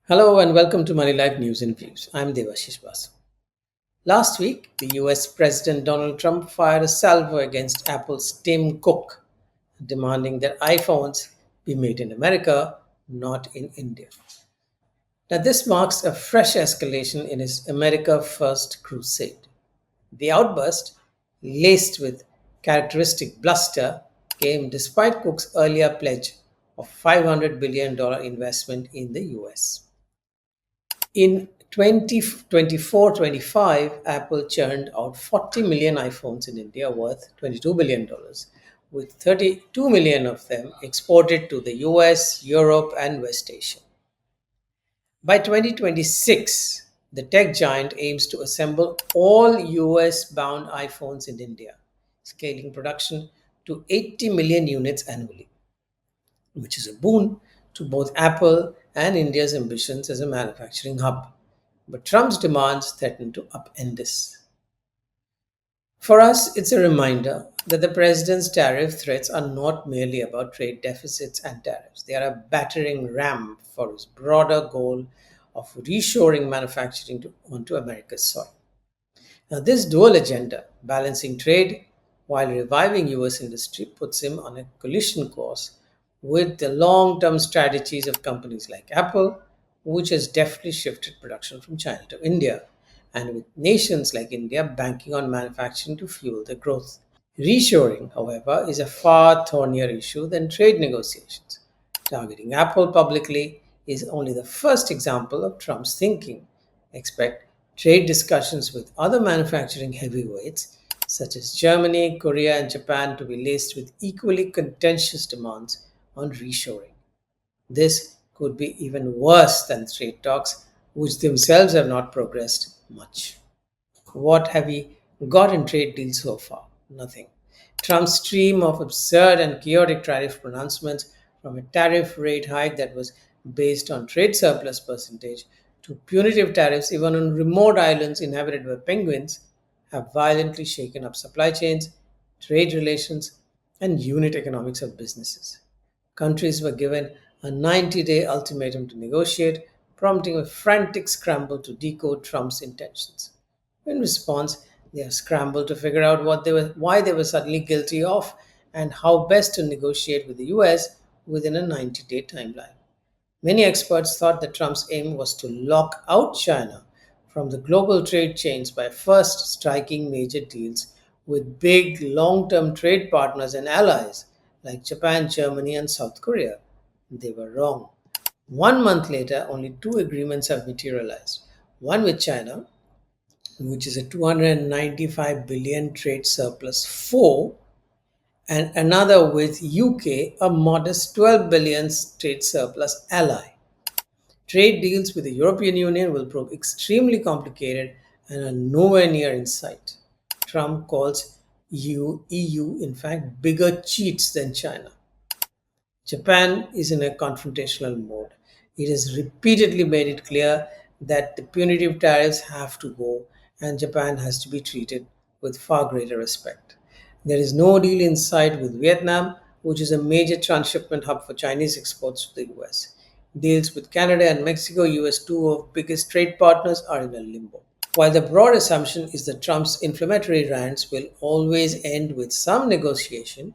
Hello and welcome to Moneylife News and Views. I'm Debashis Basu. Last week, the US President Donald Trump fired a salvo against Apple's Tim Cook, demanding that iPhones be made in America, not in India. Now, this marks a fresh escalation in his America First crusade. The outburst, laced with characteristic bluster, came despite Cook's earlier pledge of $500 billion investment in the US. In 2024-25, Apple churned out 40 million iPhones in India worth $22 billion, dollars, with 32 million of them exported to the US, Europe, and West Asia. By 2026, the tech giant aims to assemble all US bound iPhones in India, scaling production to 80 million units annually, which is a boon to both Apple and India's ambitions as a manufacturing hub. But Trump's demands threaten to upend this. For us, it's a reminder that the president's tariff threats are not merely about trade deficits and tariffs. They are a battering ram for his broader goal of reshoring manufacturing onto America's soil. Now, this dual agenda, balancing trade while reviving US industry, puts him on a collision course with the long term strategies of companies like Apple, which has deftly shifted production from China to India, and with nations like India banking on manufacturing to fuel their growth. Reshoring, however, is a far thornier issue than trade negotiations. Targeting Apple publicly is only the first example of Trump's thinking. Expect trade discussions with other manufacturing heavyweights such as Germany, Korea, and Japan to be laced with equally contentious demands on reshoring. This could be even worse than trade talks, which themselves have not progressed much. What have we got in trade deals so far? Nothing. Trump's stream of absurd and chaotic tariff pronouncements, from a tariff rate hike that was based on trade surplus percentage to punitive tariffs even on remote islands inhabited by penguins, have violently shaken up supply chains, trade relations, and unit economics of businesses. Countries were given a 90-day ultimatum to negotiate, prompting a frantic scramble to decode Trump's intentions. In response, they have scrambled to figure out why they were suddenly guilty of and how best to negotiate with the US within a 90-day timeline. Many experts thought that Trump's aim was to lock out China from the global trade chains by first striking major deals with big long term trade partners and allies like Japan, Germany, and South Korea. They were wrong. 1 month later, only two agreements have materialized, one with China, which is a 295 billion trade surplus foe, and another with UK, a modest 12 billion trade surplus ally. Trade deals with the European Union will prove extremely complicated and are nowhere near in sight. Trump calls EU, in fact, bigger cheats than China. Japan is in a confrontational mode. It has repeatedly made it clear that the punitive tariffs have to go and Japan has to be treated with far greater respect. There is no deal in sight with Vietnam, which is a major transshipment hub for Chinese exports to the US. Deals with Canada and Mexico, US two of biggest trade partners, are in a limbo. While the broad assumption is that Trump's inflammatory rants will always end with some negotiation,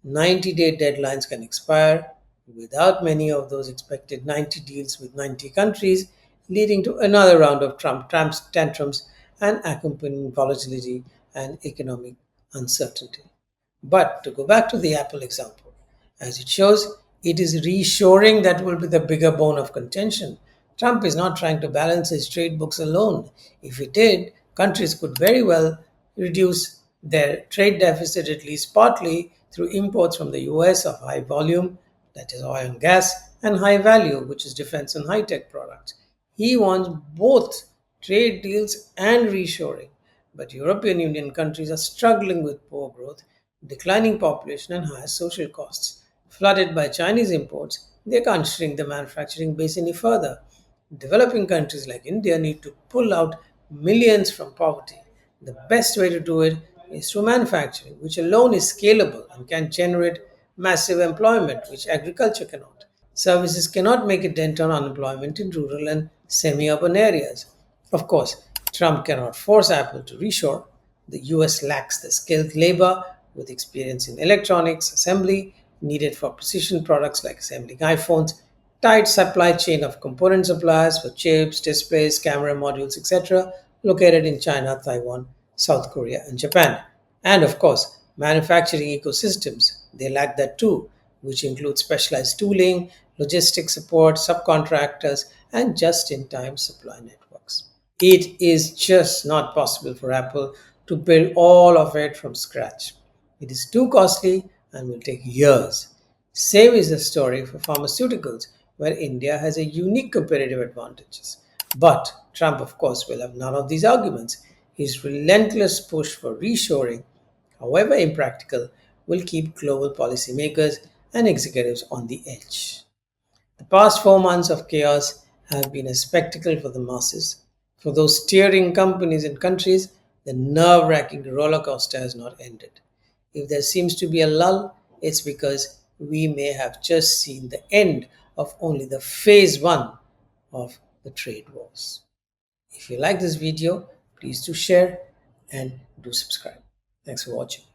90-day deadlines can expire without many of those expected 90 deals with 90 countries, leading to another round of Trump's tantrums and accompanying volatility and economic uncertainty. But to go back to the Apple example, as it shows, it is reshoring that will be the bigger bone of contention. Trump is not trying to balance his trade books alone. If he did, countries could very well reduce their trade deficit at least partly through imports from the US of high volume, that is oil and gas, and high value, which is defense and high tech products. He wants both trade deals and reshoring. But European Union countries are struggling with poor growth, declining population, and higher social costs. Flooded by Chinese imports, they can't shrink the manufacturing base any further. Developing countries like India need to pull out millions from poverty. The best way to do it is through manufacturing, which alone is scalable and can generate massive employment, which agriculture cannot. Services cannot make a dent on unemployment in rural and semi urban areas. Of course, Trump cannot force Apple to reshore. The US lacks the skilled labor with experience in electronics assembly needed for precision products like assembling iPhones, tight supply chain of component suppliers for chips, displays, camera modules, etc., located in China, Taiwan, South Korea, and Japan. And of course, manufacturing ecosystems. They lack that too, which include specialized tooling, logistics support, subcontractors, and just in time supply networks. It is just not possible for Apple to build all of it from scratch. It is too costly and will take years. Same is the story for pharmaceuticals, where India has a unique competitive advantages. But Trump, of course, will have none of these arguments. His relentless push for reshoring, however impractical, will keep global policymakers and executives on the edge. The past 4 months of chaos have been a spectacle for the masses. For those steering companies and countries, the nerve wracking roller coaster has not ended. If there seems to be a lull, it's because we may have just seen the end of only the phase one of the trade wars. If you like this video, please do share and do subscribe. Thanks for watching.